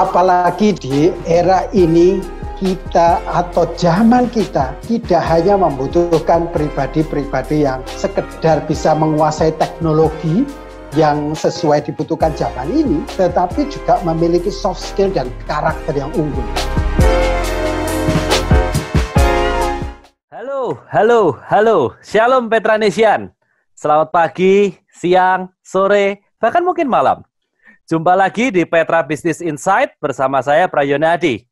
Apalagi di era ini kita atau zaman kita tidak hanya membutuhkan pribadi-pribadi yang sekedar bisa menguasai teknologi yang sesuai dibutuhkan zaman ini, tetapi juga memiliki soft skill dan karakter yang unggul. Halo. Shalom Petranesian. Selamat pagi, siang, sore, bahkan mungkin malam. Jumpa lagi di Petra Business Insight bersama saya Prayonadi.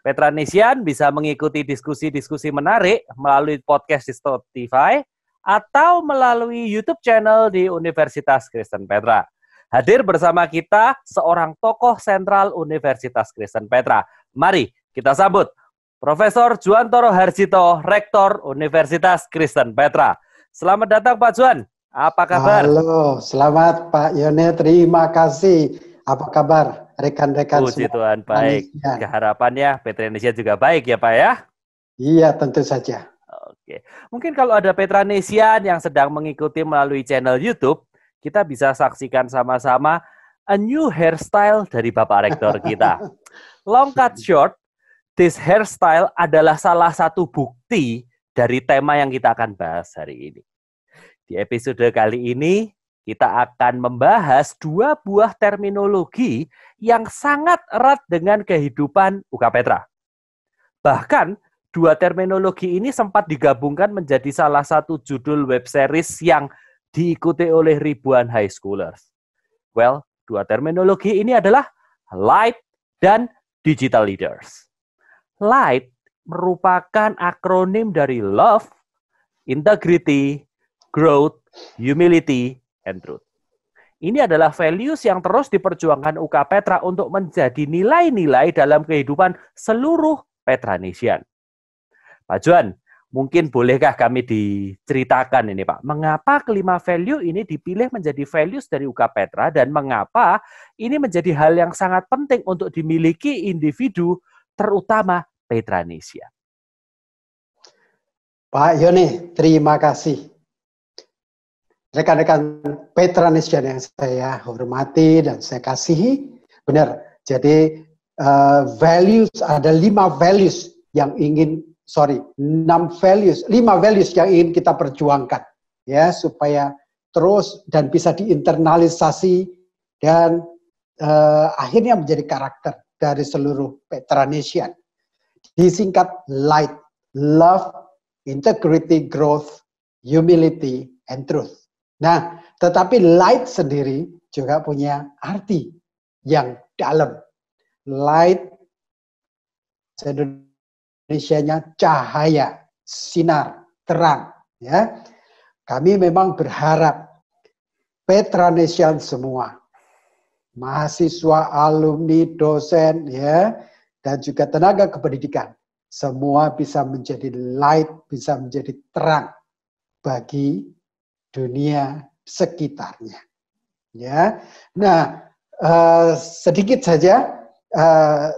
Petranesian bisa mengikuti diskusi-diskusi menarik melalui podcast di Spotify atau melalui YouTube channel di Universitas Kristen Petra. Hadir bersama kita seorang tokoh sentral Universitas Kristen Petra. Mari kita sambut Profesor Juwantoro Harjito, Rektor Universitas Kristen Petra. Selamat datang Pak Juan. Apa kabar? Halo, selamat Pak Yone, terima kasih. Apa kabar rekan-rekan semua? Puji Tuhan, baik. Harapannya Petranesian juga baik ya Pak ya? Iya, tentu saja. Oke. Mungkin kalau ada Petranesian yang sedang mengikuti melalui channel YouTube, kita bisa saksikan sama-sama a new hairstyle dari Bapak Rektor kita. Long cut short, this hairstyle adalah salah satu bukti dari tema yang kita akan bahas hari ini. Di episode kali ini, kita akan membahas dua buah terminologi yang sangat erat dengan kehidupan UK Petra. Bahkan, dua terminologi ini sempat digabungkan menjadi salah satu judul web series yang diikuti oleh ribuan high schoolers. Well, dua terminologi ini adalah Light dan Digital Leaders. Light merupakan akronim dari Love, Integrity, Growth, Humility, and Truth. Ini adalah values yang terus diperjuangkan UK Petra untuk menjadi nilai-nilai dalam kehidupan seluruh Petranesian. Pak Juan, mungkin bolehkah kami diceritakan ini Pak, mengapa kelima value ini dipilih menjadi values dari UK Petra dan mengapa ini menjadi hal yang sangat penting untuk dimiliki individu, terutama Petranesian? Pak Yone, terima kasih. Rekan-rekan Petranesian yang saya hormati dan saya kasihi, benar. Jadi values, ada 5 values yang ingin, 5 values yang ingin kita perjuangkan, ya, supaya terus dan bisa diinternalisasi dan akhirnya menjadi karakter dari seluruh Petranesian. Disingkat LIGHT, Love, Integrity, Growth, Humility, and Truth. Nah, tetapi light sendiri juga punya arti yang dalam. Light, Indonesianya cahaya, sinar, terang. Ya, kami memang berharap Petranesian semua, mahasiswa, alumni, dosen, ya, dan juga tenaga kependidikan, semua bisa menjadi light, bisa menjadi terang bagi dunia sekitarnya. Ya, nah sedikit saja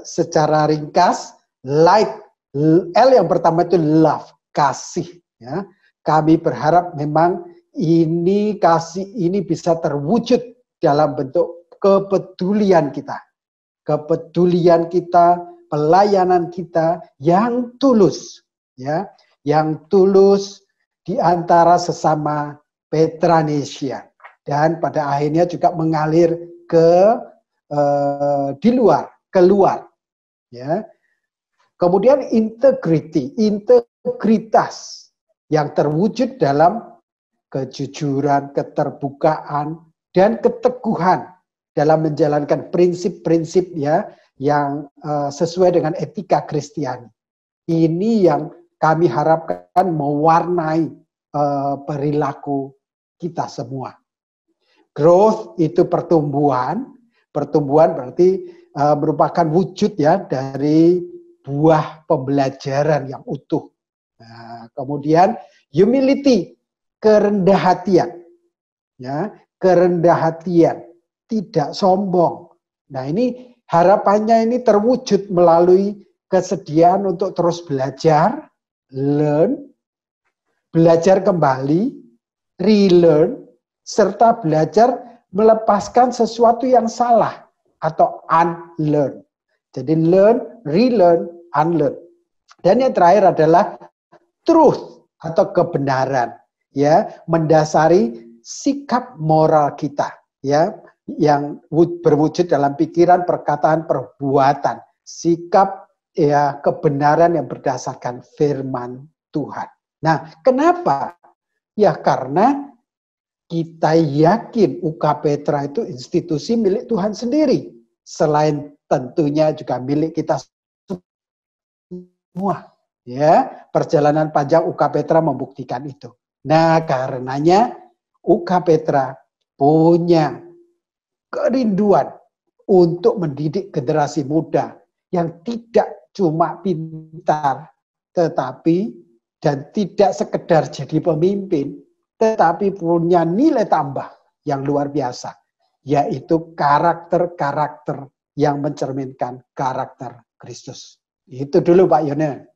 secara ringkas, light, L yang pertama itu love, kasih. Ya, kami berharap memang ini kasih ini bisa terwujud dalam bentuk kepedulian kita, pelayanan kita yang tulus, ya, yang tulus di antara sesama Petranesian, dan pada akhirnya juga mengalir ke keluar, ya. Kemudian integritas yang terwujud dalam kejujuran, keterbukaan, dan keteguhan dalam menjalankan prinsip-prinsip, ya, yang sesuai dengan etika Kristiani. Ini yang kami harapkan mewarnai perilaku kita semua. Growth itu pertumbuhan berarti merupakan wujud, ya, dari buah pembelajaran yang utuh. Nah, kemudian humility, kerendah hatian, ya, kerendah hatian, tidak sombong. Nah, ini harapannya ini terwujud melalui kesediaan untuk terus belajar, learn, belajar kembali, relearn, serta belajar melepaskan sesuatu yang salah atau unlearn. Jadi learn, relearn, unlearn. Dan yang terakhir adalah truth atau kebenaran, ya, mendasari sikap moral kita, ya, yang berwujud dalam pikiran, perkataan, perbuatan, sikap, ya, kebenaran yang berdasarkan firman Tuhan. Nah, kenapa? Ya karena kita yakin UK Petra itu institusi milik Tuhan sendiri, selain tentunya juga milik kita semua. Ya, perjalanan panjang UK Petra membuktikan itu. Nah, karenanya UK Petra punya kerinduan untuk mendidik generasi muda yang tidak cuma pintar, tetapi dan tidak sekedar jadi pemimpin, tetapi punya nilai tambah yang luar biasa, yaitu karakter-karakter yang mencerminkan karakter Kristus. Itu dulu Pak Yone.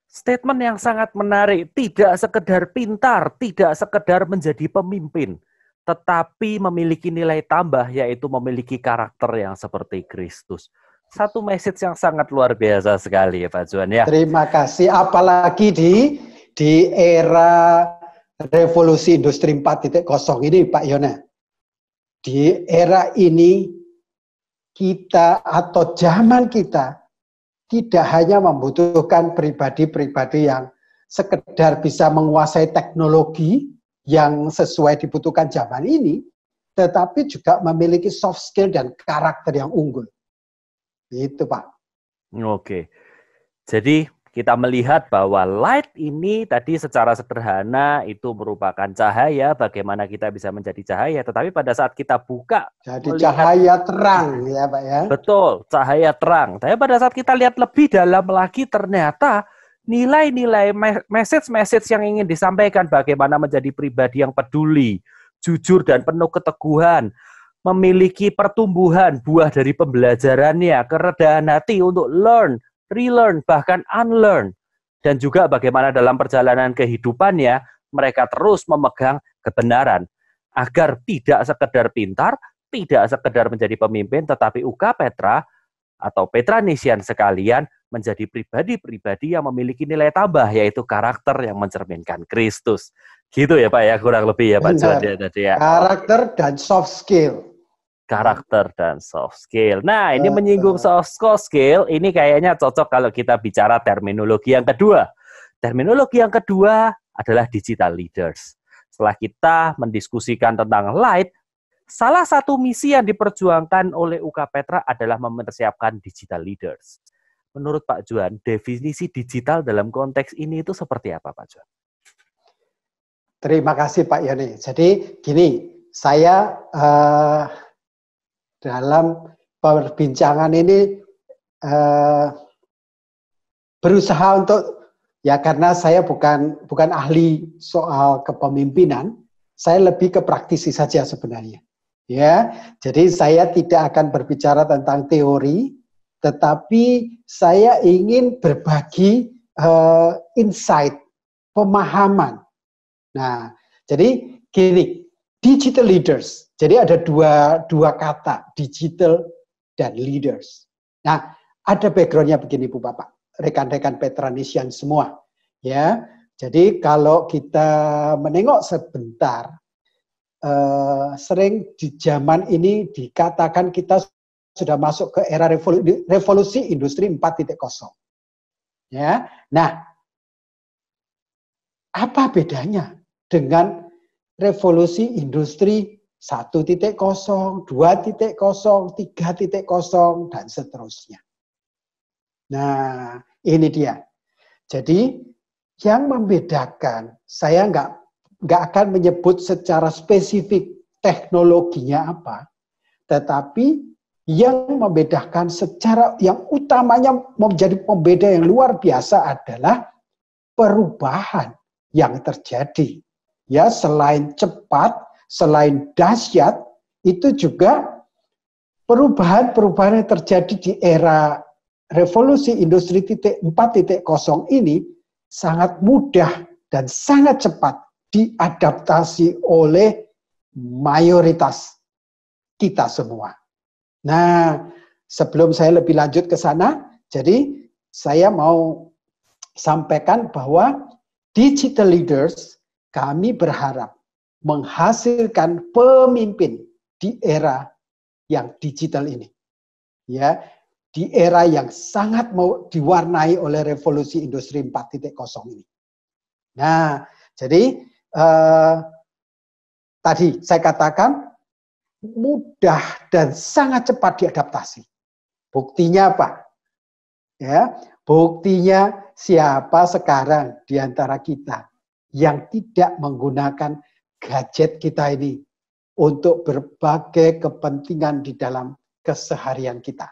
Statement yang sangat menarik, tidak sekedar pintar, tidak sekedar menjadi pemimpin, tetapi memiliki nilai tambah, yaitu memiliki karakter yang seperti Kristus. Satu message yang sangat luar biasa sekali ya Pak Juan ya. Terima kasih, apalagi di era revolusi industri 4.0 ini Pak Yona. Di era ini kita atau zaman kita tidak hanya membutuhkan pribadi-pribadi yang sekedar bisa menguasai teknologi yang sesuai dibutuhkan zaman ini, tetapi juga memiliki soft skill dan karakter yang unggul. Itu Pak. Oke, jadi kita melihat bahwa light ini tadi secara sederhana itu merupakan cahaya, bagaimana kita bisa menjadi cahaya, tetapi pada saat kita buka, jadi cahaya terang ya Pak ya. Betul, cahaya terang. Tapi pada saat kita lihat lebih dalam lagi, ternyata nilai-nilai message-message yang ingin disampaikan, bagaimana menjadi pribadi yang peduli, jujur dan penuh keteguhan, memiliki pertumbuhan, buah dari pembelajarannya, keredahan hati untuk learn, relearn, bahkan unlearn. Dan juga bagaimana dalam perjalanan kehidupannya, mereka terus memegang kebenaran. Agar tidak sekedar pintar, tidak sekedar menjadi pemimpin, tetapi UK Petra atau Petranesian sekalian menjadi pribadi-pribadi yang memiliki nilai tambah, yaitu karakter yang mencerminkan Kristus. Gitu ya Pak ya, kurang lebih ya Pak John ya tadi ya. Karakter dan soft skill. Karakter dan soft skill. Nah, ini menyinggung soft skill, ini kayaknya cocok kalau kita bicara terminologi yang kedua. Terminologi yang kedua adalah digital leaders. Setelah kita mendiskusikan tentang light, salah satu misi yang diperjuangkan oleh UK Petra adalah mempersiapkan digital leaders. Menurut Pak Juan, definisi digital dalam konteks ini itu seperti apa Pak Juan? Terima kasih Pak Yoni. Jadi gini, saya dalam perbincangan ini berusaha untuk, ya karena saya bukan ahli soal kepemimpinan, saya lebih ke praktisi saja sebenarnya. Ya, jadi saya tidak akan berbicara tentang teori, tetapi saya ingin berbagi insight, pemahaman. Nah, jadi gini, digital leaders. Jadi ada dua kata, digital dan leaders. Nah, ada backgroundnya begini Bu Bapak, rekan-rekan Petranesian semua. Ya, jadi kalau kita menengok sebentar, sering di zaman ini dikatakan kita sudah masuk ke era revolusi industri 4.0. Ya, nah, apa bedanya dengan revolusi industri 1.0, 2.0, 3.0, dan seterusnya. Nah, ini dia. Jadi, yang membedakan, saya nggak akan menyebut secara spesifik teknologinya apa, tetapi yang membedakan secara, yang utamanya menjadi pembeda yang luar biasa adalah perubahan yang terjadi. Ya, selain cepat, selain dahsyat, itu juga perubahan-perubahan yang terjadi di era revolusi industri 4.0 ini sangat mudah dan sangat cepat diadaptasi oleh mayoritas kita semua. Nah, sebelum saya lebih lanjut ke sana, jadi saya mau sampaikan bahwa digital leaders, kami berharap menghasilkan pemimpin di era yang digital ini. Ya, di era yang sangat mau diwarnai oleh revolusi industri 4.0 ini. Nah, jadi tadi saya katakan mudah dan sangat cepat diadaptasi. Buktinya apa? Ya, buktinya siapa sekarang di antara kita yang tidak menggunakan gadget kita ini untuk berbagai kepentingan di dalam keseharian kita.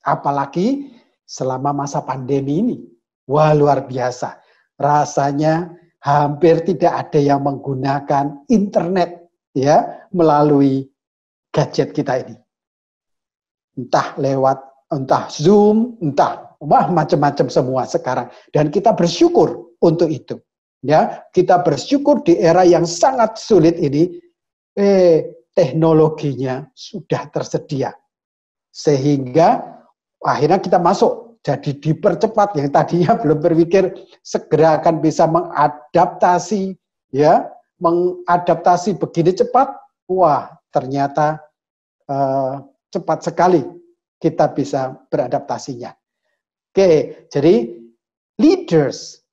Apalagi selama masa pandemi ini. Wah, luar biasa. Rasanya hampir tidak ada yang menggunakan internet ya melalui gadget kita ini. Entah Zoom, entah macam-macam semua sekarang. Dan kita bersyukur untuk itu. Ya, kita bersyukur di era yang sangat sulit ini, teknologinya sudah tersedia. Sehingga akhirnya kita masuk, jadi dipercepat yang tadinya belum berpikir segera akan bisa mengadaptasi, ya, mengadaptasi begini cepat. Wah, ternyata cepat sekali kita bisa beradaptasinya. Oke, jadi leaders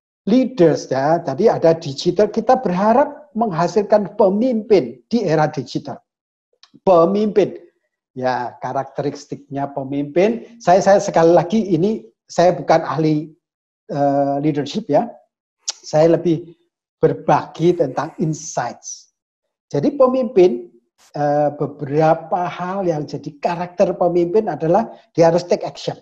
ya, tadi ada digital, kita berharap menghasilkan pemimpin di era digital. Pemimpin, ya karakteristiknya pemimpin. Saya sekali lagi ini saya bukan ahli leadership ya, saya lebih berbagi tentang insights. Jadi pemimpin, beberapa hal yang jadi karakter pemimpin adalah dia harus take action.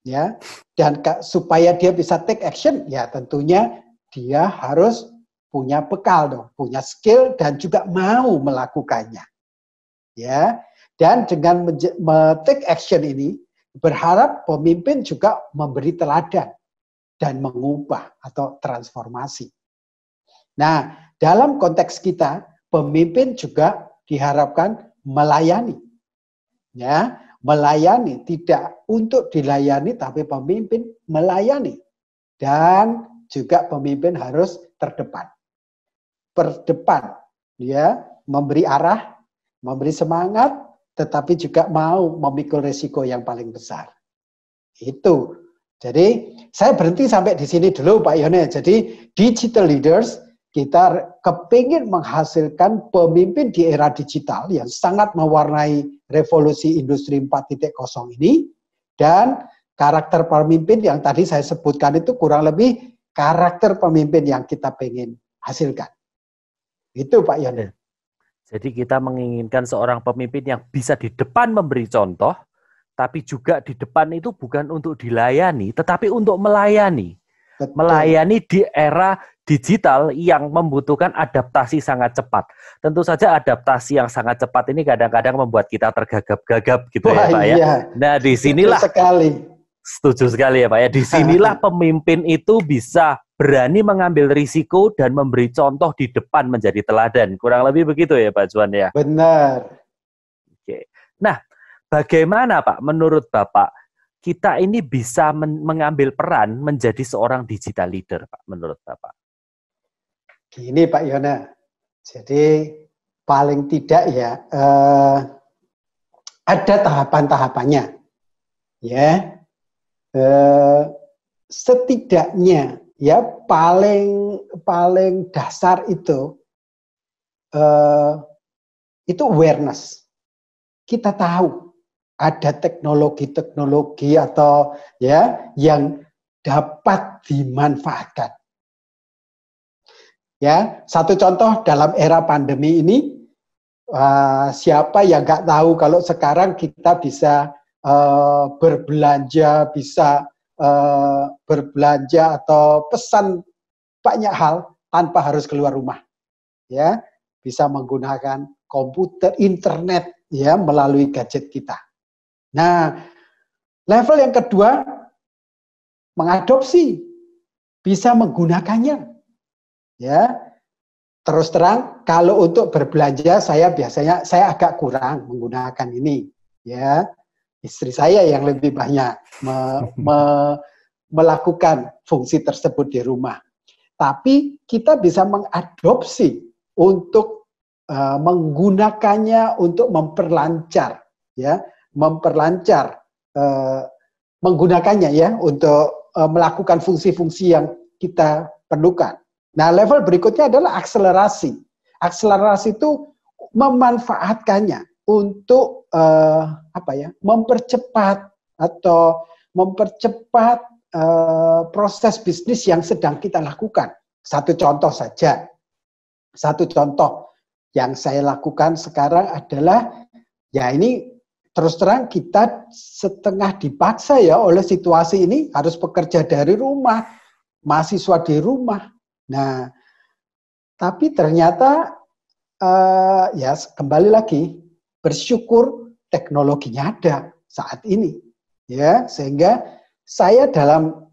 Ya, dan supaya dia bisa take action, ya tentunya dia harus punya bekal dong, punya skill dan juga mau melakukannya. Ya, dan dengan take action ini berharap pemimpin juga memberi teladan dan mengubah atau transformasi. Nah, dalam konteks kita, pemimpin juga diharapkan melayani. Ya, melayani, tidak untuk dilayani, tapi pemimpin melayani. Dan juga pemimpin harus terdepan. Berdepan, ya, memberi arah, memberi semangat, tetapi juga mau memikul risiko yang paling besar. Itu. Jadi, saya berhenti sampai di sini dulu Pak Yone. Jadi, digital leaders, kita kepingin menghasilkan pemimpin di era digital yang sangat mewarnai revolusi industri 4.0 ini, dan karakter pemimpin yang tadi saya sebutkan itu kurang lebih karakter pemimpin yang kita pengen hasilkan. Itu Pak Yone. Jadi kita menginginkan seorang pemimpin yang bisa di depan memberi contoh, tapi juga di depan itu bukan untuk dilayani, tetapi untuk melayani. Betul. Melayani di era digital yang membutuhkan adaptasi sangat cepat. Tentu saja adaptasi yang sangat cepat ini kadang-kadang membuat kita tergagap-gagap gitu. Wah, ya Pak ya. Iya. Nah disinilah setuju sekali ya Pak ya. Disinilah pemimpin itu bisa berani mengambil risiko dan memberi contoh di depan menjadi teladan. Kurang lebih begitu ya Pak Juan ya. Benar. Oke. Nah bagaimana Pak menurut Bapak kita ini bisa mengambil peran menjadi seorang digital leader, Pak, menurut Bapak? Gini Pak Yona, jadi paling tidak ya ada tahapan-tahapannya, ya. Setidaknya ya paling dasar itu awareness. Kita tahu ada teknologi-teknologi atau ya yang dapat dimanfaatkan. Ya, satu contoh dalam era pandemi ini, siapa yang nggak tahu kalau sekarang kita bisa berbelanja, berbelanja atau pesan banyak hal tanpa harus keluar rumah. Ya, bisa menggunakan komputer, internet, ya melalui gadget kita. Nah, level yang kedua, mengadopsi, bisa menggunakannya. Ya, terus terang, kalau untuk berbelanja saya biasanya agak kurang menggunakan ini. Ya, istri saya yang lebih banyak melakukan fungsi tersebut di rumah. Tapi kita bisa mengadopsi untuk menggunakannya untuk memperlancar, ya, menggunakannya ya untuk melakukan fungsi-fungsi yang kita perlukan. Nah, level berikutnya adalah akselerasi. Akselerasi itu memanfaatkannya untuk mempercepat proses bisnis yang sedang kita lakukan. Satu contoh saja. Satu contoh yang saya lakukan sekarang adalah, ya ini terus terang kita setengah dipaksa ya oleh situasi ini, harus bekerja dari rumah, mahasiswa di rumah. Nah, tapi ternyata ya kembali lagi, bersyukur teknologinya ada saat ini, ya, sehingga saya dalam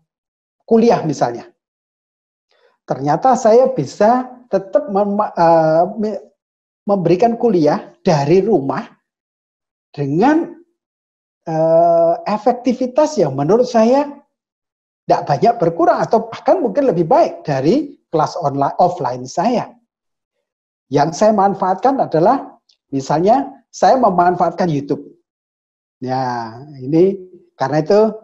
kuliah misalnya, ternyata saya bisa tetap memberikan kuliah dari rumah dengan efektivitas yang menurut saya tidak banyak berkurang atau bahkan mungkin lebih baik dari kelas offline saya. Yang saya manfaatkan adalah misalnya saya memanfaatkan YouTube. Ya, ini karena itu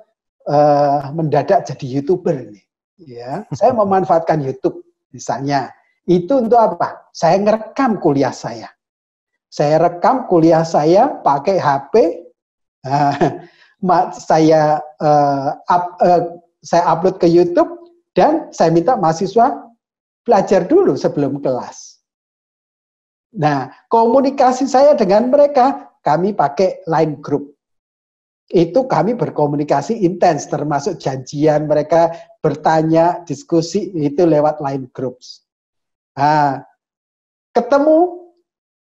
mendadak jadi YouTuber ini. Ya, saya memanfaatkan YouTube misalnya. Itu untuk apa? Saya ngerekam kuliah saya. Saya rekam kuliah saya pakai HP. Saya upload ke YouTube dan saya minta mahasiswa belajar dulu sebelum kelas. Nah, komunikasi saya dengan mereka, kami pakai line group. Itu kami berkomunikasi intens, termasuk janjian mereka bertanya, diskusi, itu lewat line groups. Nah, ketemu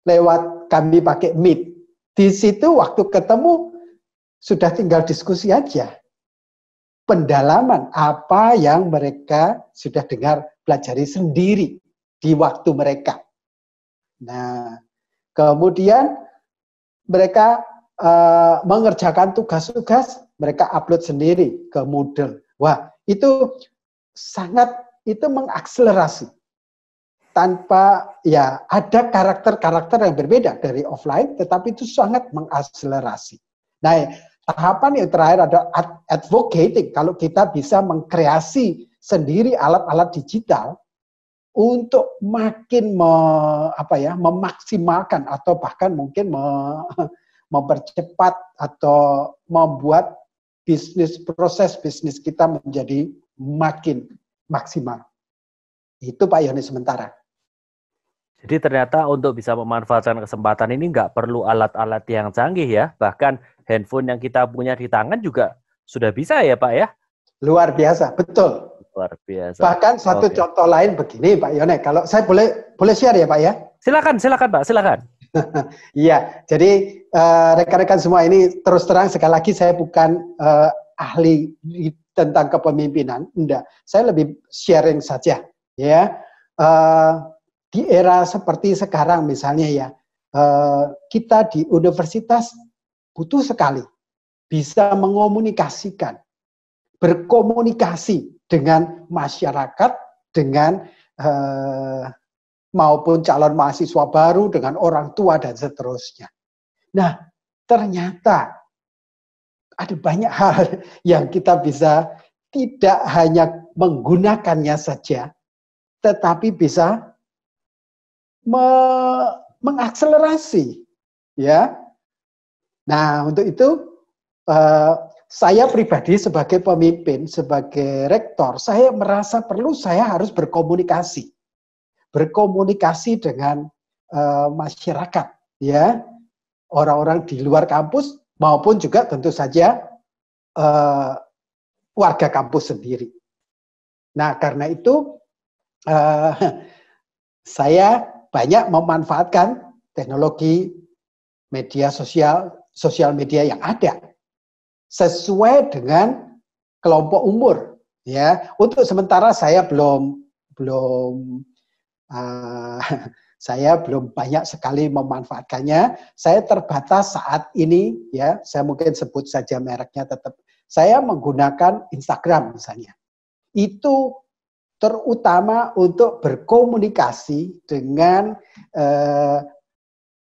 lewat kami pakai Meet. Di situ waktu ketemu sudah tinggal diskusi aja. Pendalaman apa yang mereka sudah dengar, pelajari sendiri di waktu mereka. Nah, kemudian mereka mengerjakan tugas-tugas, mereka upload sendiri ke Moodle. Wah, itu mengakselerasi. Tanpa, ya, ada karakter-karakter yang berbeda dari offline, tetapi itu sangat mengakselerasi. Nah, tahapan yang terakhir ada advocating. Kalau kita bisa mengkreasi sendiri alat-alat digital untuk makin memaksimalkan atau bahkan mungkin mempercepat atau membuat proses bisnis kita menjadi makin maksimal. Itu Pak Yoni sementara. Jadi ternyata untuk bisa memanfaatkan kesempatan ini nggak perlu alat-alat yang canggih ya. Bahkan handphone yang kita punya di tangan juga sudah bisa ya Pak ya? Luar biasa, betul. Luar biasa. Bahkan satu contoh lain begini Pak Yone, kalau saya boleh share ya Pak ya? Silakan Pak, silakan. Iya, jadi rekan-rekan semua ini terus terang sekali lagi saya bukan ahli tentang kepemimpinan, enggak. Saya lebih sharing saja, ya. Di era seperti sekarang misalnya ya, kita di universitas butuh sekali bisa mengomunikasikan, berkomunikasi dengan masyarakat, dengan maupun calon mahasiswa baru, dengan orang tua, dan seterusnya. Nah, ternyata ada banyak hal yang kita bisa tidak hanya menggunakannya saja, tetapi bisa mengakselerasi. Ya. Nah, untuk itu, saya pribadi sebagai pemimpin, sebagai rektor, saya merasa saya harus berkomunikasi. Berkomunikasi dengan masyarakat, ya, orang-orang di luar kampus maupun juga tentu saja warga kampus sendiri. Nah, karena itu saya banyak memanfaatkan teknologi media sosial media yang ada sesuai dengan kelompok umur. Ya, untuk sementara saya belum Saya belum banyak sekali memanfaatkannya. Saya terbatas saat ini, ya, saya mungkin sebut saja mereknya tetap. Saya menggunakan Instagram misalnya. Itu terutama untuk berkomunikasi dengan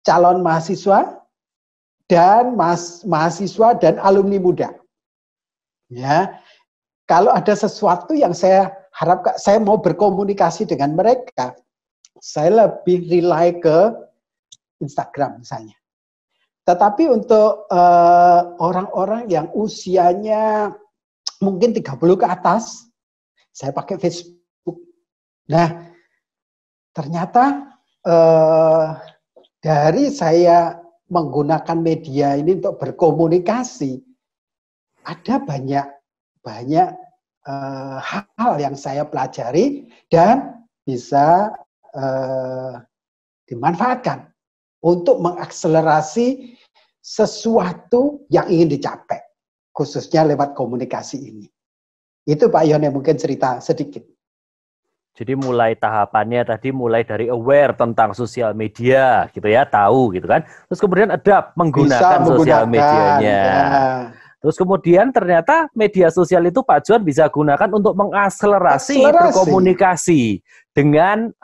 calon mahasiswa dan mahasiswa dan alumni muda. Ya, kalau ada sesuatu yang saya harapkan, saya mau berkomunikasi dengan mereka, saya lebih rely ke Instagram misalnya. Tetapi untuk orang-orang yang usianya mungkin 30 ke atas, saya pakai Facebook. Nah, ternyata dari saya menggunakan media ini untuk berkomunikasi, ada banyak hal yang saya pelajari dan bisa dimanfaatkan untuk mengakselerasi sesuatu yang ingin dicapai, khususnya lewat komunikasi ini. Itu Pak Yon yang mungkin cerita sedikit. Jadi mulai tahapannya tadi mulai dari aware tentang sosial media gitu ya, tahu gitu kan. Terus kemudian adapt menggunakan sosial medianya. Ya. Terus kemudian ternyata media sosial itu Pak John bisa gunakan untuk mengakselerasi berkomunikasi dengan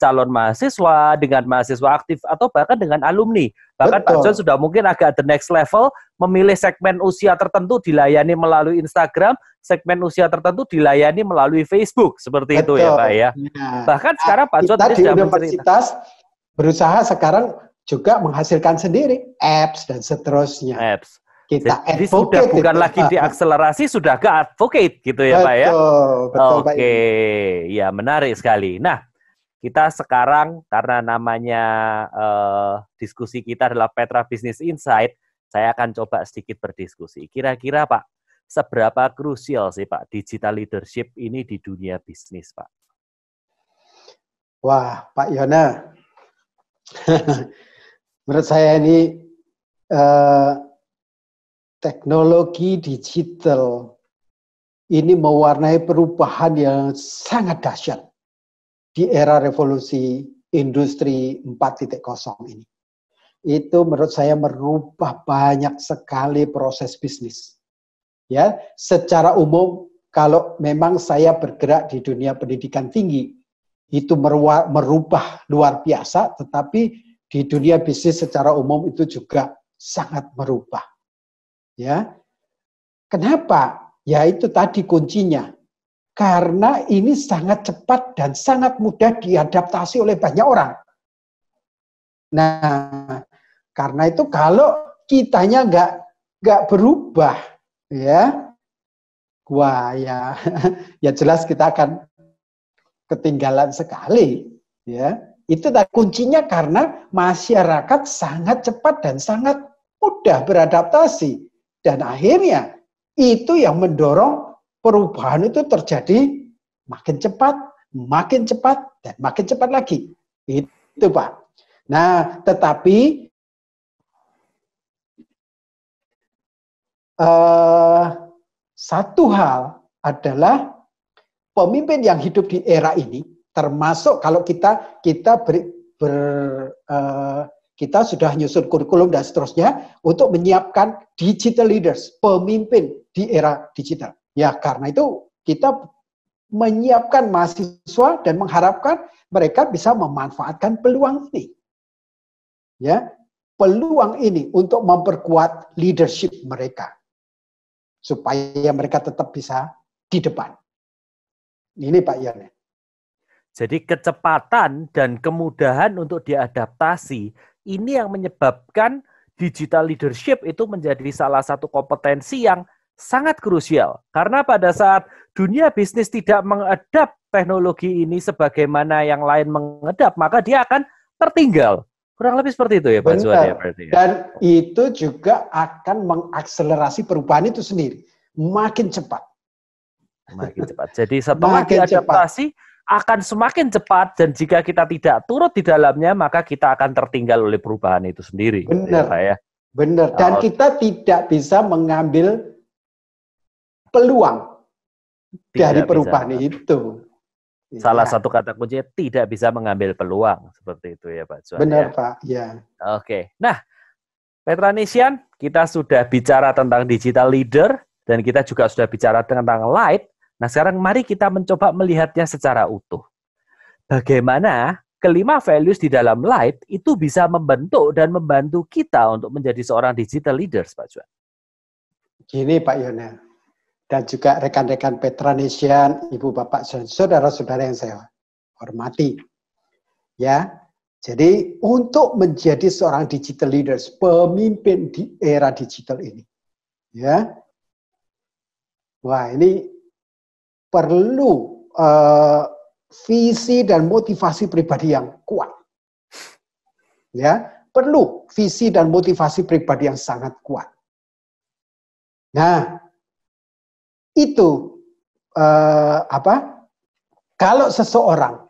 calon mahasiswa, dengan mahasiswa aktif, atau bahkan dengan alumni. Bahkan Betul. Pak John sudah mungkin agak the next level, memilih segmen usia tertentu dilayani melalui Instagram, segmen usia tertentu dilayani melalui Facebook. Seperti Betul. Itu ya Pak ya. Nah, bahkan sekarang Pak John di universitas berusaha sekarang juga menghasilkan sendiri apps dan seterusnya. Apps. Jadi sudah bukan itu. Lagi diakselerasi, sudah ke advocate gitu ya Pak ya. Betul. Oke, ya menarik sekali. Nah, kita sekarang karena namanya diskusi kita adalah Petra Business Insight, saya akan coba sedikit berdiskusi. Kira-kira Pak, seberapa krusial sih Pak digital leadership ini di dunia bisnis Pak? Wah, Pak Yona, menurut saya ini teknologi digital ini mewarnai perubahan yang sangat dahsyat di era revolusi industri 4.0 ini. Itu menurut saya merubah banyak sekali proses bisnis. Ya, secara umum kalau memang saya bergerak di dunia pendidikan tinggi, itu merubah luar biasa, tetapi di dunia bisnis secara umum itu juga sangat merubah. Ya, kenapa? Ya itu tadi kuncinya. Karena ini sangat cepat dan sangat mudah diadaptasi oleh banyak orang. Nah, karena itu kalau kitanya nggak berubah, ya, wah ya, ya jelas kita akan ketinggalan sekali. Ya, itu kuncinya karena masyarakat sangat cepat dan sangat mudah beradaptasi. Dan akhirnya itu yang mendorong perubahan itu terjadi makin cepat, dan makin cepat lagi. Itu Pak. Nah, tetapi satu hal adalah pemimpin yang hidup di era ini, termasuk kalau kita sudah nyusun kurikulum dan seterusnya untuk menyiapkan digital leaders, pemimpin di era digital. Ya, karena itu kita menyiapkan mahasiswa dan mengharapkan mereka bisa memanfaatkan peluang ini. Ya, peluang ini untuk memperkuat leadership mereka supaya mereka tetap bisa di depan. Ini Pak Yon. Jadi kecepatan dan kemudahan untuk diadaptasi ini yang menyebabkan digital leadership itu menjadi salah satu kompetensi yang sangat krusial. Karena pada saat dunia bisnis tidak mengadap teknologi ini sebagaimana yang lain mengadap, maka dia akan tertinggal. Kurang lebih seperti itu ya Pak Zuan ya, berarti ya. Dan itu juga akan mengakselerasi perubahan itu sendiri. Makin cepat. Makin cepat. Jadi setelah diadaptasi akan semakin cepat, dan jika kita tidak turut di dalamnya, maka kita akan tertinggal oleh perubahan itu sendiri. Benar, ya, benar. Dan kita tidak bisa mengambil peluang dari perubahan itu. Salah Ya, satu kata kuncinya tidak bisa mengambil peluang. Seperti itu ya Pak Juan. benar Ya. Pak. Ya. Oke. Nah, Petranesian, kita sudah bicara tentang digital leader dan kita juga sudah bicara tentang light. Nah, sekarang mari kita mencoba melihatnya secara utuh. Bagaimana kelima values di dalam light itu bisa membentuk dan membantu kita untuk menjadi seorang digital leaders, Pak Juan. Gini Pak Yona, dan juga rekan-rekan Petranesian, Ibu Bapak dan saudara-saudara yang saya hormati. Ya, jadi untuk menjadi seorang digital leaders, pemimpin di era digital ini, ya, wah ini perlu visi dan motivasi pribadi yang kuat. Ya, perlu visi dan motivasi pribadi yang sangat kuat. Nah, itu kalau seseorang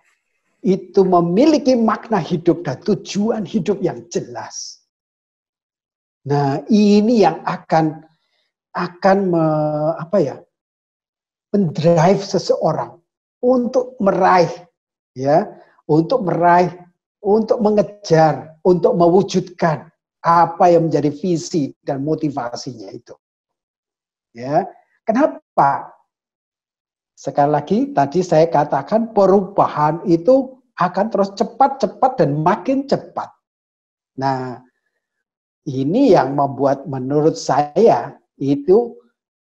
itu memiliki makna hidup dan tujuan hidup yang jelas. Nah, ini yang akan mendrive seseorang untuk meraih, ya, untuk mengejar, untuk mewujudkan apa yang menjadi visi dan motivasinya itu. Ya, kenapa? Sekali lagi, tadi saya katakan perubahan itu akan terus cepat dan makin cepat. Nah, ini yang membuat menurut saya itu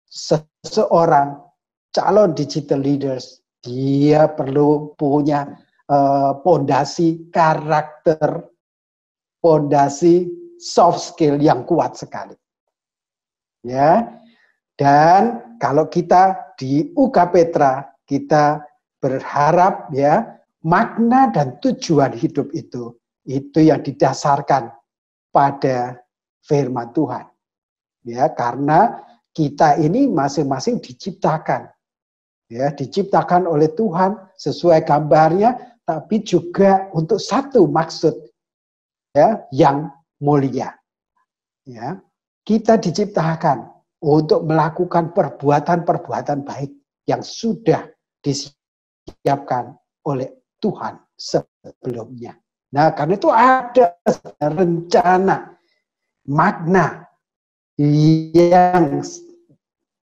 seseorang calon digital leaders, dia perlu punya pondasi karakter, pondasi soft skill yang kuat sekali. Ya. Dan kalau kita di UK Petra, kita berharap ya makna dan tujuan hidup itu yang didasarkan pada firman Tuhan. Ya, karena kita ini masing-masing diciptakan. Ya, diciptakan oleh Tuhan sesuai gambarnya, tapi juga untuk satu maksud ya yang mulia. Ya, kita diciptakan untuk melakukan perbuatan-perbuatan baik yang sudah disiapkan oleh Tuhan sebelumnya. Nah, karena itu ada rencana, makna yang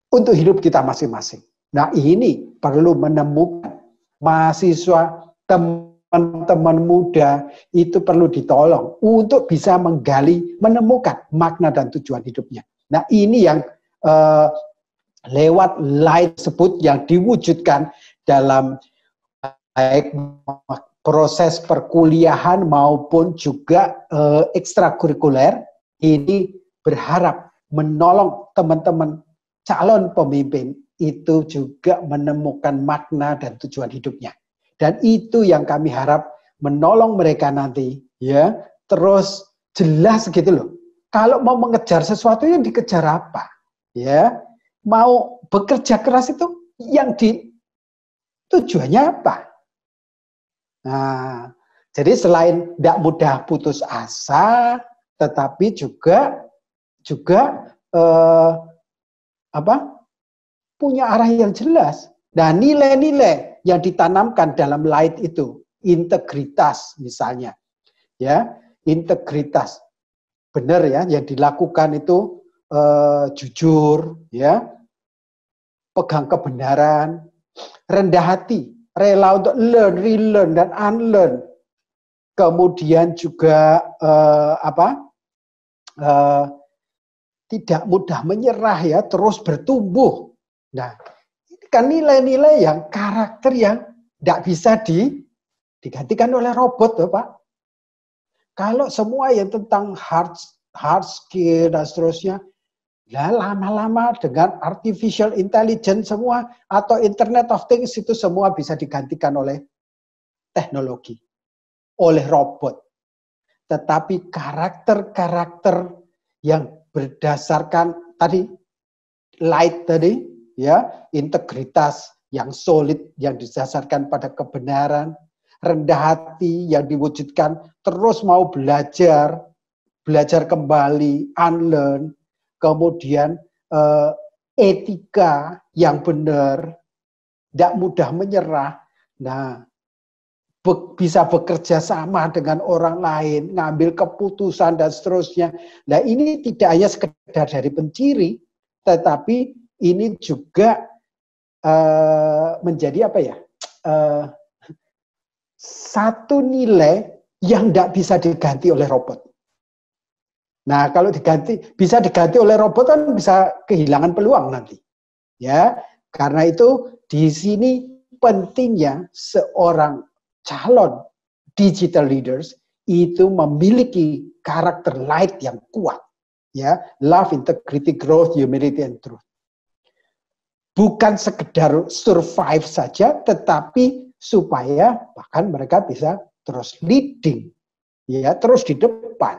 untuk hidup kita masing-masing. Nah, ini perlu menemukan mahasiswa, teman-teman muda itu perlu ditolong untuk bisa menggali, menemukan makna dan tujuan hidupnya. Nah, ini yang lewat light tersebut yang diwujudkan dalam baik proses perkuliahan maupun juga ekstrakurikuler, ini berharap menolong teman-teman calon pemimpin itu juga menemukan makna dan tujuan hidupnya. Dan itu yang kami harap menolong mereka nanti, ya, terus jelas gitu loh. Kalau mau mengejar sesuatu yang dikejar apa? Ya, mau bekerja keras itu yang tujuannya apa? Nah, jadi selain tidak mudah putus asa, tetapi juga punya arah yang jelas. Dan nilai-nilai yang ditanamkan dalam light itu, integritas misalnya, ya, integritas. Benar ya, yang dilakukan itu jujur, ya, pegang kebenaran, rendah hati, rela untuk learn, relearn dan unlearn. Kemudian juga tidak mudah menyerah ya, terus bertumbuh. Nah, ini kan nilai-nilai yang karakter yang tidak bisa digantikan oleh robot, Pak. Kalau semua yang tentang hard skill dan seterusnya, ya lama-lama dengan artificial intelligence semua atau Internet of Things itu semua bisa digantikan oleh teknologi, oleh robot. Tetapi karakter-karakter yang berdasarkan tadi light tadi, ya, integritas yang solid yang didasarkan pada kebenaran, rendah hati yang diwujudkan terus mau belajar kembali, unlearn, kemudian etika yang benar, tidak mudah menyerah, Nah, bisa bekerja sama dengan orang lain, ngambil keputusan dan seterusnya. Nah, ini tidak hanya sekedar dari penciri, tetapi ini juga menjadi apa ya? Satu nilai yang tidak bisa diganti oleh robot. Nah, kalau bisa diganti oleh robot kan bisa kehilangan peluang nanti. Ya, karena itu di sini pentingnya seorang calon digital leaders itu memiliki karakter light yang kuat. Ya, love, integrity, growth, humility, and truth. Bukan sekedar survive saja, tetapi supaya bahkan mereka bisa terus leading, ya, terus di depan.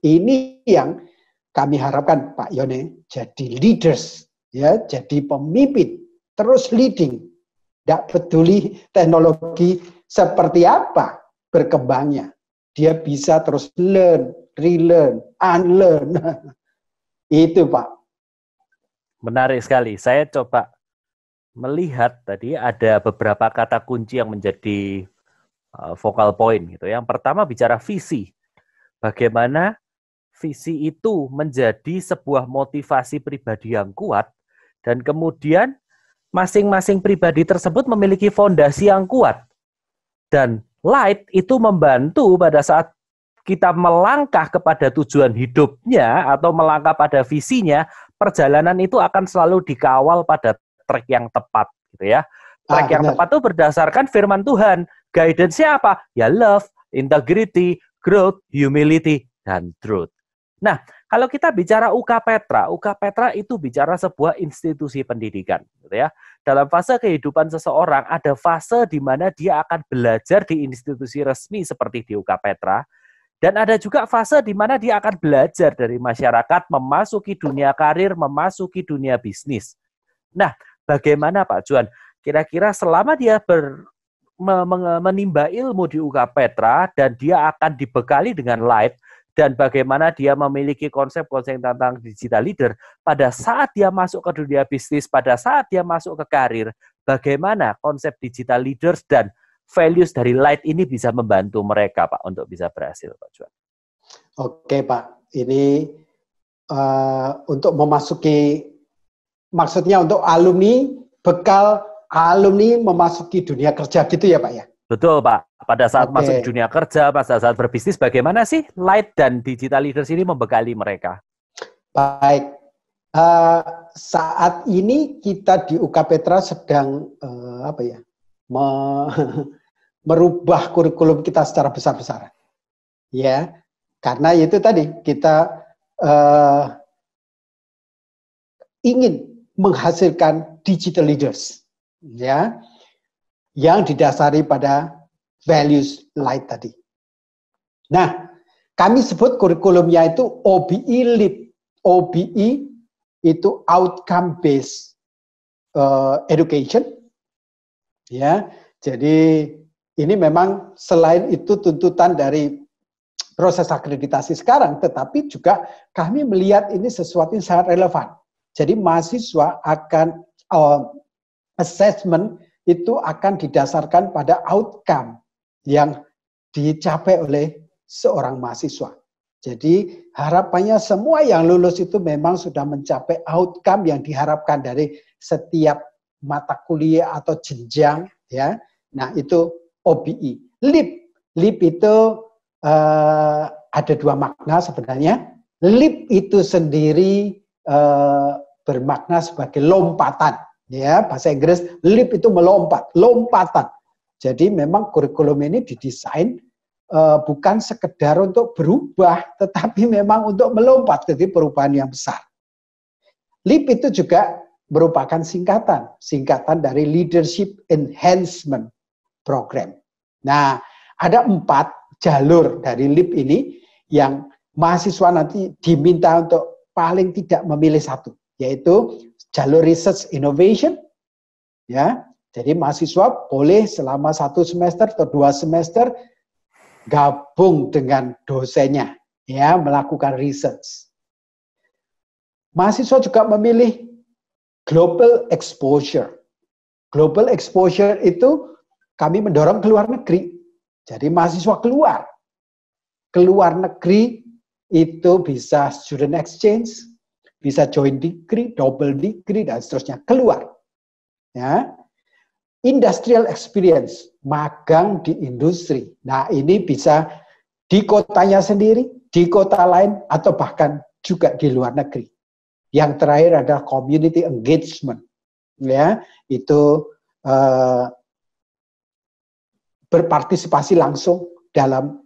Ini yang kami harapkan Pak Yone, jadi leaders, ya, jadi pemimpin, terus leading. Tidak peduli teknologi seperti apa berkembangnya, dia bisa terus learn, relearn, unlearn. Itu Pak. Menarik sekali. Saya coba melihat tadi ada beberapa kata kunci yang menjadi focal point gitu. Yang pertama bicara visi. Bagaimana visi itu menjadi sebuah motivasi pribadi yang kuat dan kemudian masing-masing pribadi tersebut memiliki fondasi yang kuat. Dan light itu membantu pada saat kita melangkah kepada tujuan hidupnya atau melangkah pada visinya, perjalanan itu akan selalu dikawal pada track yang tepat, gitu ya. Track yang tepat itu berdasarkan firman Tuhan. Guidance-nya apa? Ya love, integrity, growth, humility, dan truth. Nah, kalau kita bicara UK Petra itu bicara sebuah institusi pendidikan, gitu ya. Dalam fase kehidupan seseorang ada fase di mana dia akan belajar di institusi resmi seperti di UK Petra, dan ada juga fase di mana dia akan belajar dari masyarakat, memasuki dunia karir, memasuki dunia bisnis. Nah, bagaimana Pak Juan? Kira-kira selama dia menimba ilmu di UK Petra dan dia akan dibekali dengan light, dan bagaimana dia memiliki konsep-konsep tentang digital leader, pada saat dia masuk ke dunia bisnis, pada saat dia masuk ke karir, bagaimana konsep digital leaders dan values dari light ini bisa membantu mereka Pak untuk bisa berhasil Pak Juan. Oke Pak, ini untuk memasuki, maksudnya untuk alumni, bekal alumni memasuki dunia kerja gitu ya Pak ya? Betul Pak, pada saat masuk di dunia kerja, pada saat berbisnis, bagaimana sih light dan digital leaders ini membekali mereka? Baik, saat ini kita di UK Petra sedang merubah kurikulum kita secara besar-besaran, ya, karena itu tadi kita ingin menghasilkan digital leaders, ya, yang didasari pada values light tadi. Nah, kami sebut kurikulumnya itu OBE LEAP. OBE itu outcome based education. Ya, jadi ini memang selain itu tuntutan dari proses akreditasi sekarang, tetapi juga kami melihat ini sesuatu yang sangat relevan. Jadi mahasiswa akan assessment itu akan didasarkan pada outcome yang dicapai oleh seorang mahasiswa. Jadi harapannya semua yang lulus itu memang sudah mencapai outcome yang diharapkan dari setiap mata kuliah atau jenjang, ya. Nah, itu OBE. LEAP itu ada dua makna sebenarnya. LEAP itu sendiri bermakna sebagai lompatan. Ya, bahasa Inggris leap itu melompat, lompatan. Jadi memang kurikulum ini didesain bukan sekedar untuk berubah, tetapi memang untuk melompat, jadi perubahan yang besar. LEAP itu juga merupakan singkatan dari Leadership Enhancement Program. Nah, ada 4 jalur dari LEAP ini yang mahasiswa nanti diminta untuk paling tidak memilih satu, yaitu jalur research innovation, ya. Jadi mahasiswa boleh selama 1 semester atau 2 semester gabung dengan dosennya, ya, melakukan research. Mahasiswa juga memilih global exposure. Global exposure itu kami mendorong ke luar negeri. Jadi mahasiswa keluar negeri itu bisa student exchange, bisa joint degree, double degree, dan seterusnya, keluar. Ya. Industrial experience, magang di industri. Nah, ini bisa di kotanya sendiri, di kota lain, atau bahkan juga di luar negeri. Yang terakhir adalah community engagement. Ya, itu berpartisipasi langsung dalam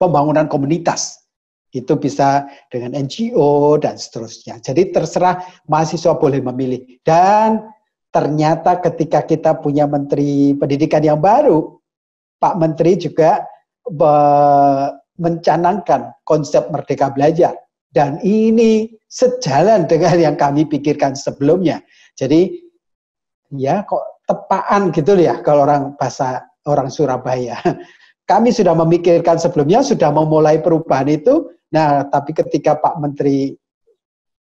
pembangunan komunitas. Itu bisa dengan NGO dan seterusnya. Jadi terserah mahasiswa boleh memilih. Dan ternyata ketika kita punya Menteri Pendidikan yang baru, Pak Menteri juga mencanangkan konsep Merdeka Belajar. Dan ini sejalan dengan yang kami pikirkan sebelumnya. Jadi ya kok tepaan gitu ya kalau orang Surabaya. Kami sudah memikirkan sebelumnya, sudah memulai perubahan itu. Nah, tapi ketika Pak Menteri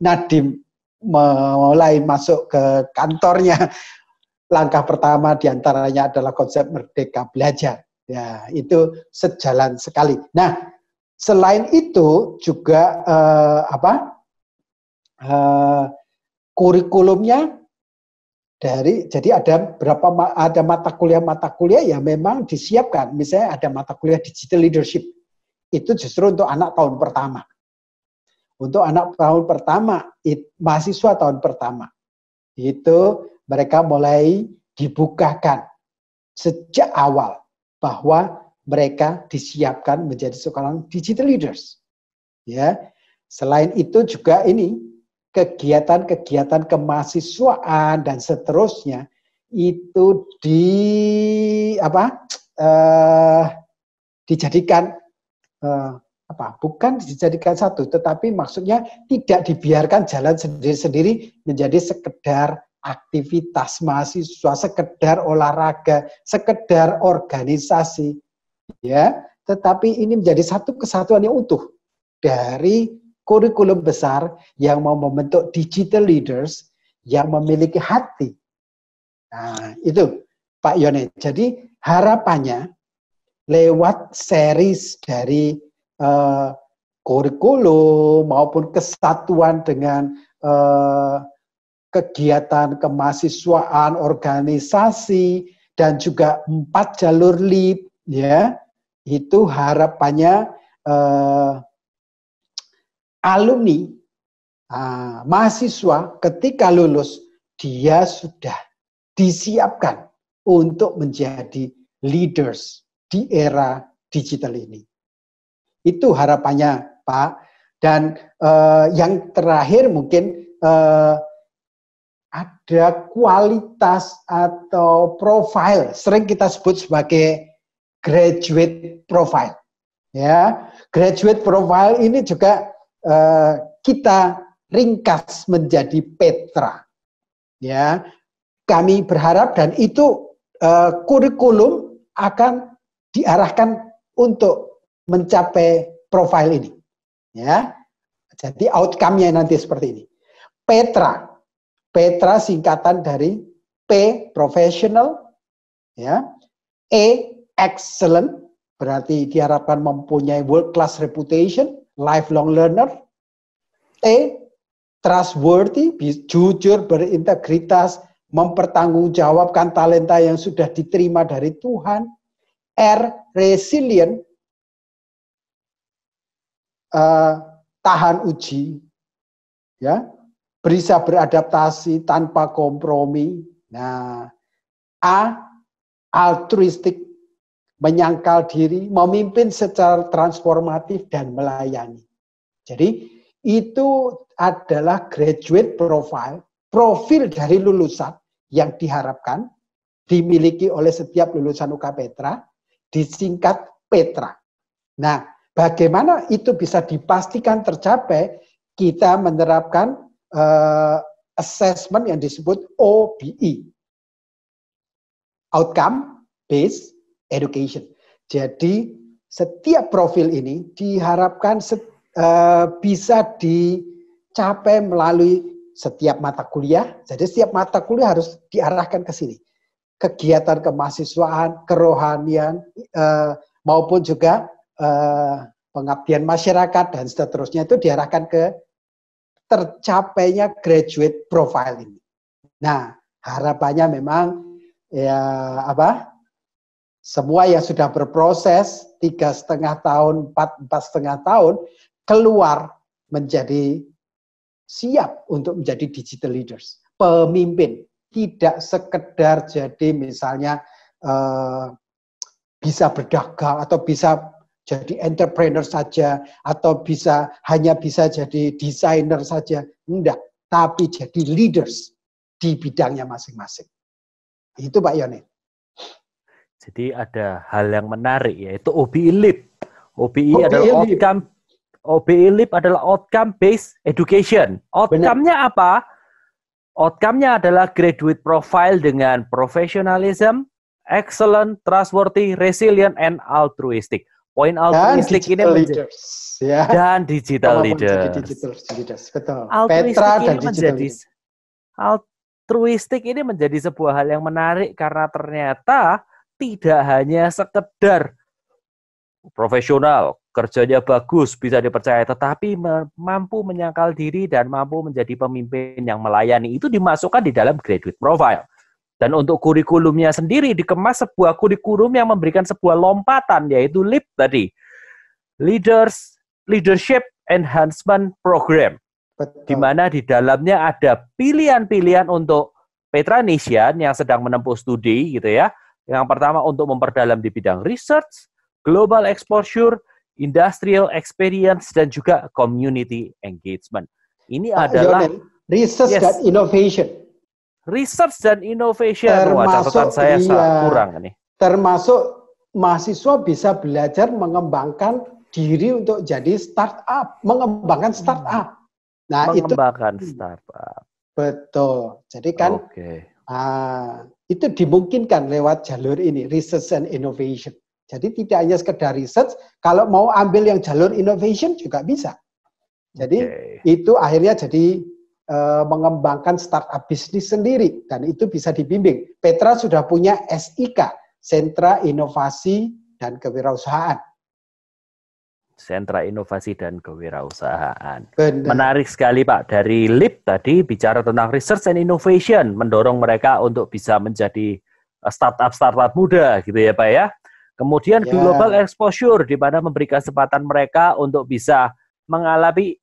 Nadiem mulai masuk ke kantornya, langkah pertama diantaranya adalah konsep Merdeka Belajar. Ya, itu sejalan sekali. Nah, selain itu juga kurikulumnya jadi ada mata kuliah yang memang disiapkan. Misalnya ada mata kuliah digital leadership. Itu justru untuk anak tahun pertama. Untuk anak tahun pertama, mahasiswa tahun pertama. Itu mereka mulai dibukakan sejak awal bahwa mereka disiapkan menjadi seorang digital leaders. Ya. Selain itu juga ini kegiatan-kegiatan kemahasiswaan dan seterusnya itu dijadikan bukan dijadikan satu, tetapi maksudnya tidak dibiarkan jalan sendiri-sendiri menjadi sekedar aktivitas mahasiswa, sekedar olahraga, sekedar organisasi, ya. Tetapi ini menjadi satu kesatuan yang utuh dari kurikulum besar yang mau membentuk digital leaders yang memiliki hati. Nah, itu Pak Yone. Jadi harapannya lewat series dari kurikulum maupun kesatuan dengan kegiatan kemahasiswaan, organisasi, dan juga 4 jalur LEAP, ya, itu harapannya alumni, mahasiswa ketika lulus, dia sudah disiapkan untuk menjadi leaders di era digital ini. Itu harapannya, Pak. Dan yang terakhir mungkin ada kualitas atau profile, sering kita sebut sebagai graduate profile. Ya, graduate profile ini juga kita ringkas menjadi Petra. Ya, kami berharap dan itu kurikulum akan diarahkan untuk mencapai profil ini. Ya, jadi outcome-nya nanti seperti ini. Petra singkatan dari P professional, ya, E excellent, berarti diharapkan mempunyai world class reputation, lifelong learner. T trustworthy, jujur, berintegritas, mempertanggungjawabkan talenta yang sudah diterima dari Tuhan. R resilient, tahan uji, ya, bisa beradaptasi tanpa kompromi. Nah, A altruistik, menyangkal diri, memimpin secara transformatif dan melayani. Jadi itu adalah graduate profile, profil dari lulusan yang diharapkan dimiliki oleh setiap lulusan UK Petra, disingkat Petra. Nah, bagaimana itu bisa dipastikan tercapai? Kita menerapkan assessment yang disebut OBE, Outcome Based Education. Jadi setiap profil ini diharapkan bisa dicapai melalui setiap mata kuliah. Jadi setiap mata kuliah harus diarahkan ke sini. kegiatan kemahasiswaan, kerohanian, maupun juga pengabdian masyarakat dan seterusnya itu diarahkan ke tercapainya graduate profile ini. Nah, harapannya memang ya semua yang sudah berproses 3,5 tahun, 4,5 tahun keluar menjadi siap untuk menjadi digital leaders, pemimpin. Tidak sekedar jadi misalnya bisa berdagang atau bisa jadi entrepreneur saja atau hanya bisa jadi desainer saja, enggak, tapi jadi leaders di bidangnya masing-masing. Itu Pak Yoni. Jadi ada hal yang menarik yaitu OBE Leap. OBE Leap adalah outcome based education. Outcome-nya apa? Outcome-nya adalah graduate profile dengan professionalism, excellent, trustworthy, resilient, and altruistic. Poin altruistic ini dan digital leaders. Betul. Altruistik ini menjadi sebuah hal yang menarik karena ternyata tidak hanya sekedar profesional, kerjanya bagus, bisa dipercaya, tetapi mampu menyangkal diri dan mampu menjadi pemimpin yang melayani. Itu dimasukkan di dalam graduate profile. Dan untuk kurikulumnya sendiri dikemas sebuah kurikulum yang memberikan sebuah lompatan, yaitu LEAP tadi. Leadership Enhancement Program. Betul. Di mana di dalamnya ada pilihan-pilihan untuk Petranesian yang sedang menempuh studi, gitu ya. Yang pertama untuk memperdalam di bidang research, global exposure, industrial experience, dan juga community engagement. Ini adalah research dan innovation. Research dan innovation. Catatan saya kurang ini. Termasuk mahasiswa bisa belajar mengembangkan diri untuk jadi startup, mengembangkan startup. Nah, startup. Betul. Jadi kan itu dimungkinkan lewat jalur ini, research and innovation. Jadi tidak hanya sekedar research, kalau mau ambil yang jalur innovation juga bisa. Jadi itu akhirnya jadi mengembangkan startup bisnis sendiri dan itu bisa dibimbing. Petra sudah punya SIK, Sentra Inovasi dan Kewirausahaan. Sentra Inovasi dan Kewirausahaan. Benar. Menarik sekali Pak, dari LEAP tadi bicara tentang research and innovation, mendorong mereka untuk bisa menjadi startup muda gitu ya Pak ya. Kemudian global exposure, di mana memberi kesempatan mereka untuk bisa mengalami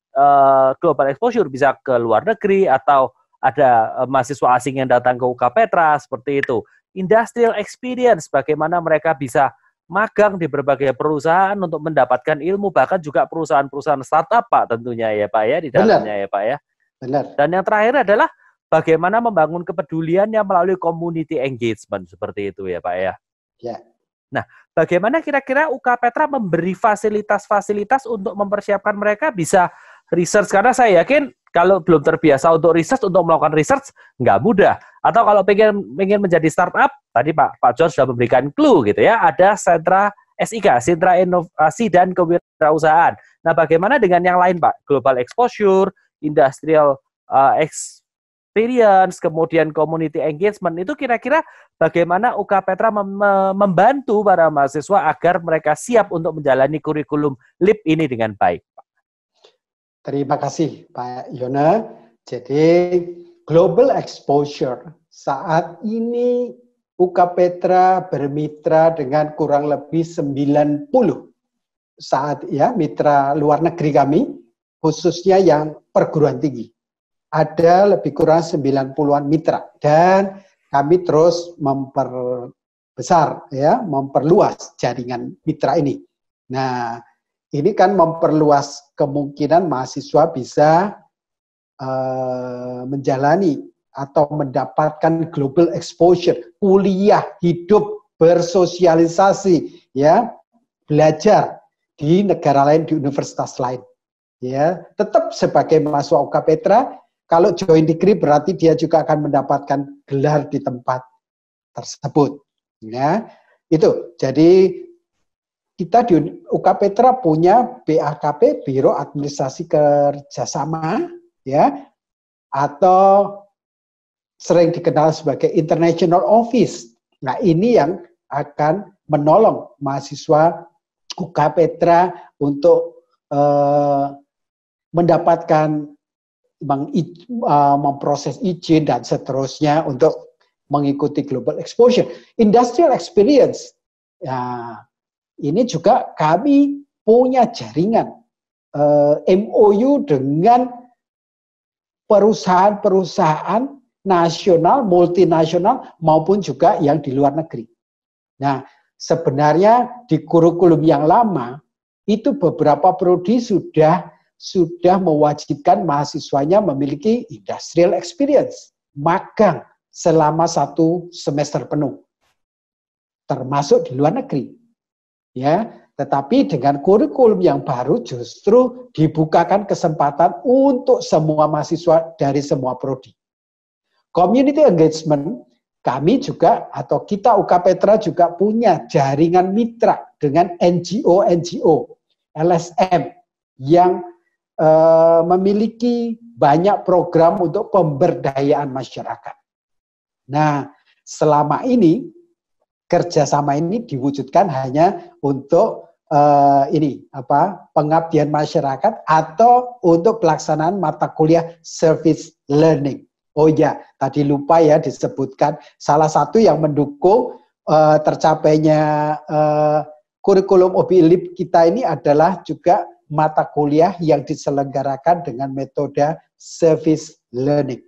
global exposure, bisa ke luar negeri atau ada mahasiswa asing yang datang ke UK Petra, seperti itu. Industrial experience, bagaimana mereka bisa magang di berbagai perusahaan untuk mendapatkan ilmu, bahkan juga perusahaan-perusahaan startup Pak tentunya ya Pak ya, di dalamnya ya Pak ya. Benar. Dan yang terakhir adalah bagaimana membangun kepeduliannya melalui community engagement, seperti itu ya Pak ya. Ya. Nah, bagaimana kira-kira UK Petra memberi fasilitas-fasilitas untuk mempersiapkan mereka bisa research, karena saya yakin kalau belum terbiasa untuk research, untuk melakukan research nggak mudah. Atau kalau pengen menjadi startup, tadi Pak John sudah memberikan clue gitu ya, ada sentra SIK, Sentra Inovasi dan Kewirausahaan. Nah, bagaimana dengan yang lain Pak? Global exposure, industrial experience, kemudian community engagement, itu kira-kira bagaimana UK Petra membantu para mahasiswa agar mereka siap untuk menjalani kurikulum LEAP ini dengan baik? Terima kasih Pak Yona. Jadi global exposure saat ini UK Petra bermitra dengan kurang lebih 90 saat ya mitra luar negeri kami, khususnya yang perguruan tinggi. Ada lebih kurang 90-an mitra dan kami terus memperbesar ya, memperluas jaringan mitra ini. Nah, ini kan memperluas kemungkinan mahasiswa bisa menjalani atau mendapatkan global exposure, kuliah, hidup, bersosialisasi, ya, belajar di negara lain, di universitas lain. Ya, tetap sebagai mahasiswa UK Petra, kalau join degree berarti dia juga akan mendapatkan gelar di tempat tersebut. Ya, itu. Jadi kita di UK Petra punya BAKP, Biro Administrasi Kerjasama, ya, atau sering dikenal sebagai International Office Nah, ini yang akan menolong mahasiswa UK Petra untuk mendapatkan memproses izin dan seterusnya untuk mengikuti global exposure. Industrial experience, ya, ini juga kami punya jaringan MOU dengan perusahaan-perusahaan nasional, multinasional, maupun juga yang di luar negeri. Nah, sebenarnya di kurikulum yang lama, itu beberapa prodi sudah mewajibkan mahasiswanya memiliki industrial experience, magang selama 1 semester penuh, termasuk di luar negeri. Ya, tetapi dengan kurikulum yang baru justru dibukakan kesempatan untuk semua mahasiswa dari semua prodi. Community engagement, kami juga atau kita UK Petra juga punya jaringan mitra dengan NGO, LSM yang memiliki banyak program untuk pemberdayaan masyarakat. Nah, selama ini kerjasama ini diwujudkan hanya untuk pengabdian masyarakat atau untuk pelaksanaan mata kuliah service learning. Oh ya, tadi lupa ya disebutkan salah satu yang mendukung tercapainya kurikulum OBI kita ini adalah juga mata kuliah yang diselenggarakan dengan metode service learning.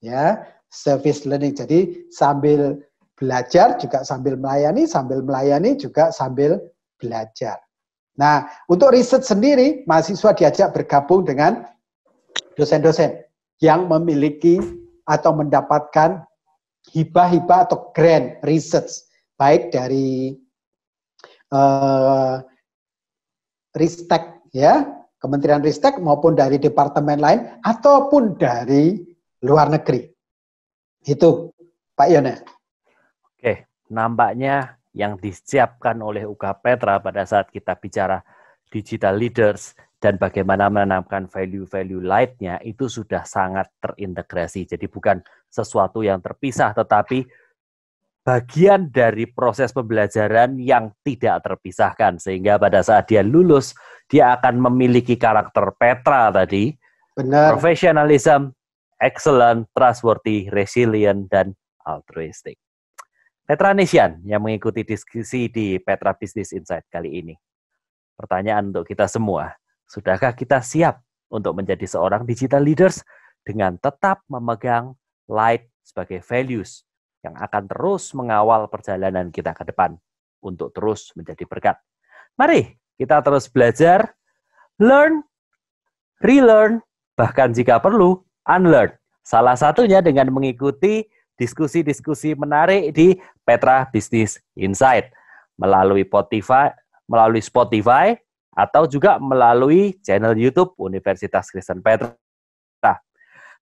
Ya, service learning. Jadi sambil belajar juga sambil melayani juga sambil belajar. Nah, untuk riset sendiri, mahasiswa diajak bergabung dengan dosen-dosen yang memiliki atau mendapatkan hibah-hibah atau grant research, baik dari Ristek, ya, Kementerian Ristek maupun dari departemen lain ataupun dari luar negeri. Itu, Pak Yona. Oke, nampaknya yang disiapkan oleh UK Petra pada saat kita bicara digital leaders dan bagaimana menanamkan value-value lainnya itu sudah sangat terintegrasi. Jadi bukan sesuatu yang terpisah, tetapi bagian dari proses pembelajaran yang tidak terpisahkan. Sehingga pada saat dia lulus, dia akan memiliki karakter Petra tadi. Benar. Professionalism, excellent, trustworthy, resilient, dan altruistic. Petranesian yang mengikuti diskusi di Petra Business Insight kali ini. Pertanyaan untuk kita semua, sudahkah kita siap untuk menjadi seorang digital leaders dengan tetap memegang light sebagai values yang akan terus mengawal perjalanan kita ke depan untuk terus menjadi berkat? Mari kita terus belajar, learn, relearn, bahkan jika perlu, unlearn. Salah satunya dengan mengikuti diskusi-diskusi menarik di Petra Business Insight melalui Spotify atau juga melalui channel YouTube Universitas Kristen Petra.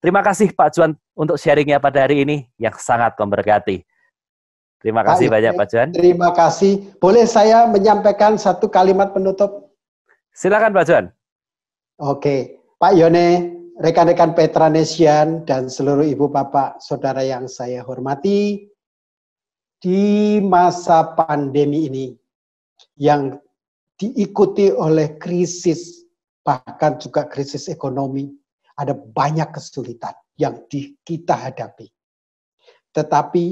Terima kasih Pak Juan untuk sharingnya pada hari ini yang sangat memberkati. Terima kasih banyak Pak Juan. Terima kasih. Boleh saya menyampaikan satu kalimat penutup? Silakan Pak Juan. Oke, Pak Yone, rekan-rekan Petranesian dan seluruh ibu bapak saudara yang saya hormati, di masa pandemi ini yang diikuti oleh krisis, bahkan juga krisis ekonomi, ada banyak kesulitan yang kita hadapi. Tetapi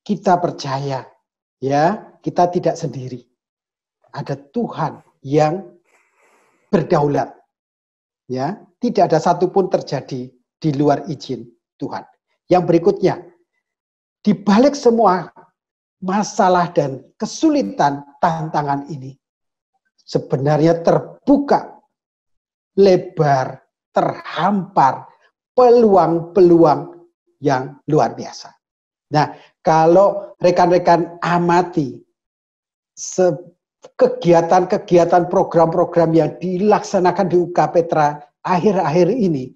kita percaya, ya, kita tidak sendiri. Ada Tuhan yang berdaulat. Ya, tidak ada satupun terjadi di luar izin Tuhan. Yang berikutnya, di balik semua masalah dan kesulitan tantangan ini, sebenarnya terbuka lebar, terhampar peluang-peluang yang luar biasa. Nah, kalau rekan-rekan amati kegiatan-kegiatan program-program yang dilaksanakan di UK Petra akhir-akhir ini,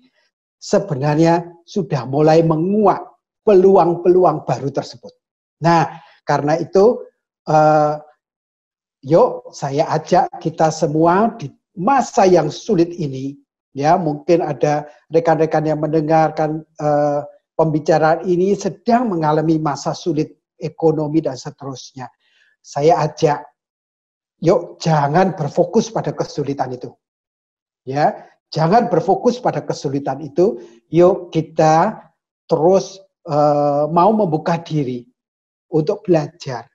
sebenarnya sudah mulai menguak peluang-peluang baru tersebut. Nah, karena itu, yuk saya ajak kita semua di masa yang sulit ini, ya, mungkin ada rekan-rekan yang mendengarkan pembicaraan ini sedang mengalami masa sulit ekonomi dan seterusnya. Saya ajak, yuk jangan berfokus pada kesulitan itu. Ya, jangan berfokus pada kesulitan itu. Yuk kita terus mau membuka diri untuk belajar,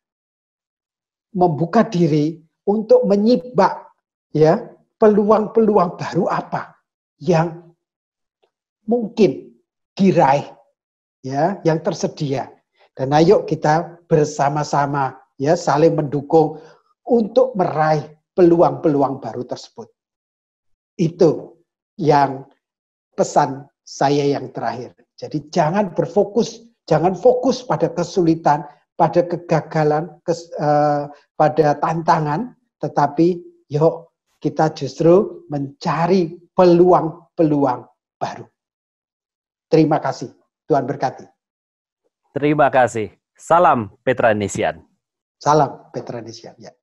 membuka diri untuk menyibak ya peluang-peluang baru apa yang mungkin diraih ya, yang tersedia. Dan ayo kita bersama-sama ya saling mendukung untuk meraih peluang-peluang baru tersebut. Itu yang pesan saya yang terakhir. Jadi jangan fokus pada kesulitan, pada kegagalan, pada tantangan, tetapi yuk kita justru mencari peluang-peluang baru. Terima kasih. Tuhan berkati. Terima kasih. Salam Petranesian. Salam Petranesian. Ya.